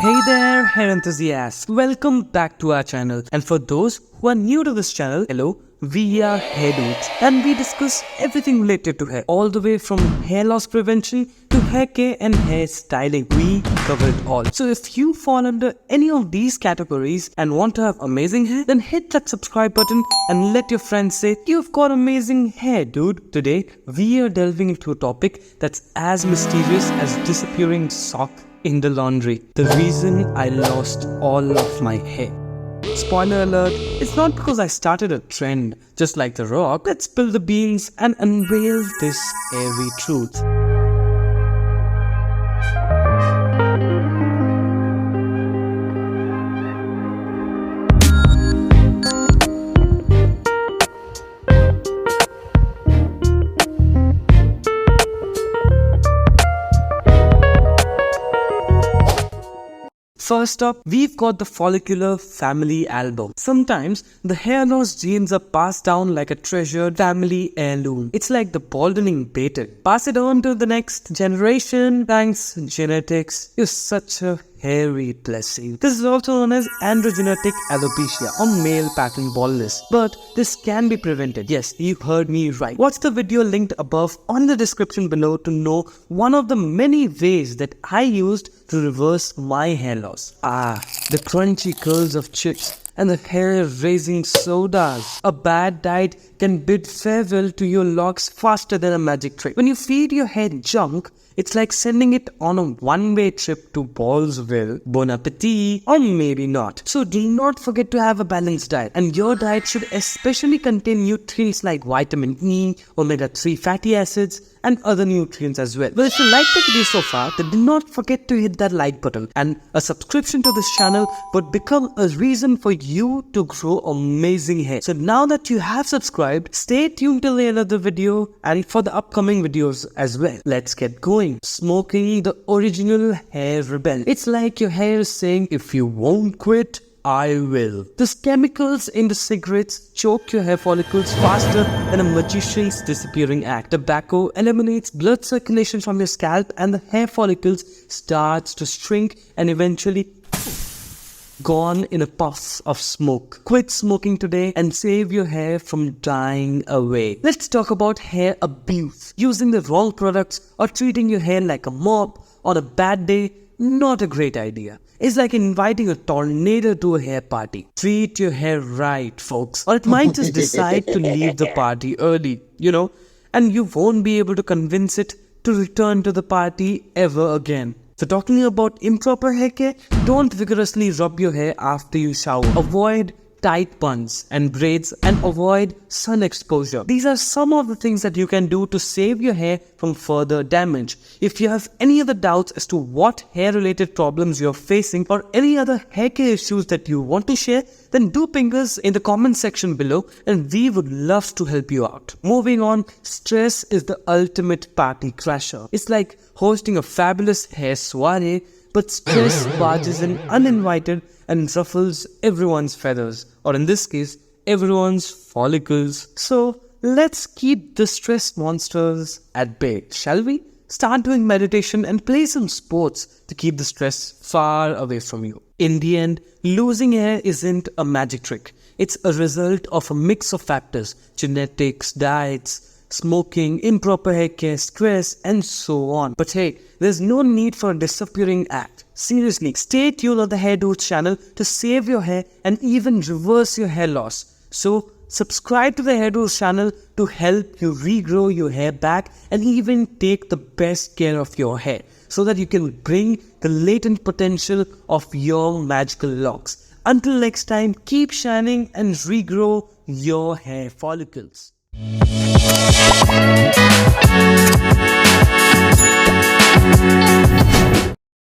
Hey there, hair enthusiasts. Welcome back to our channel. And for those who are new to this channel, hello, we are Hair Dudes and we discuss everything related to hair, all the way from hair loss prevention to hair care and hair styling. We cover it all. So if you fall under any of these categories and want to have amazing hair, then hit that subscribe button and let your friends say, you've got amazing hair, dude. Today, we are delving into a topic that's as mysterious as disappearing sock in the laundry. The reason I lost all of my hair. Spoiler alert, it's not because I started a trend. Just like The Rock, let's spill the beans and unveil this airy truth. First up, we've got the follicular family album. Sometimes the hair loss genes are passed down like a treasured family heirloom. It's like the balding baited. Pass it on to the next generation. Thanks, genetics. You're such a hairy blessing. This is also known as androgenetic alopecia or male pattern baldness. But this can be prevented. Yes, you heard me right. Watch the video linked above on the description below to know one of the many ways that I used to reverse my hair loss. The crunchy curls of chicks and the hair raising sodas. A bad diet can bid farewell to your locks faster than a magic trick. When you feed your hair junk, it's like sending it on a one-way trip to Ballsville. Bon appetit, or maybe not. So do not forget to have a balanced diet. And your diet should especially contain nutrients like vitamin E, omega-3 fatty acids, and other nutrients as well. Well, if you liked the video so far, then do not forget to hit that like button. And a subscription to this channel would become a reason for you to grow amazing hair. So now that you have subscribed, stay tuned till the end of the video and for the upcoming videos as well. Let's get going. Smoking the original hair rebel. It's like your hair is saying, if you won't quit, I will. These chemicals in the cigarettes choke your hair follicles faster than a magician's disappearing act. Tobacco eliminates blood circulation from your scalp and the hair follicles starts to shrink and eventually gone in a puff of smoke. Quit smoking today and save your hair from dying away. Let's talk about hair abuse. Using the wrong products or treating your hair like a mop on a bad day, not a great idea. It's like inviting a tornado to a hair party. Treat your hair right, folks, or it might just decide to leave the party early, and you won't be able to convince it to return to the party ever again. So talking about improper hair care, don't vigorously rub your hair after you shower. Avoid tight buns and braids and avoid sun exposure. These are some of the things that you can do to save your hair from further damage. If you have any other doubts as to what hair related problems you're facing or any other hair care issues that you want to share, then do ping us in the comment section below and we would love to help you out. Moving on, stress is the ultimate party crasher. It's like hosting a fabulous hair soiree, but stress barges in uninvited and ruffles everyone's feathers, or in this case, everyone's follicles. So let's keep the stress monsters at bay, shall we? Start doing meditation and play some sports to keep the stress far away from you. In the end, losing hair isn't a magic trick. It's a result of a mix of factors: genetics, diets, smoking, improper hair care, stress, and so on. But hey, there's no need for a disappearing act. Seriously, stay tuned on the Hair Dudes channel to save your hair and even reverse your hair loss. So subscribe to the Hair Dudes channel to help you regrow your hair back and even take the best care of your hair so that you can bring the latent potential of your magical locks. Until next time, keep shining and regrow your hair follicles.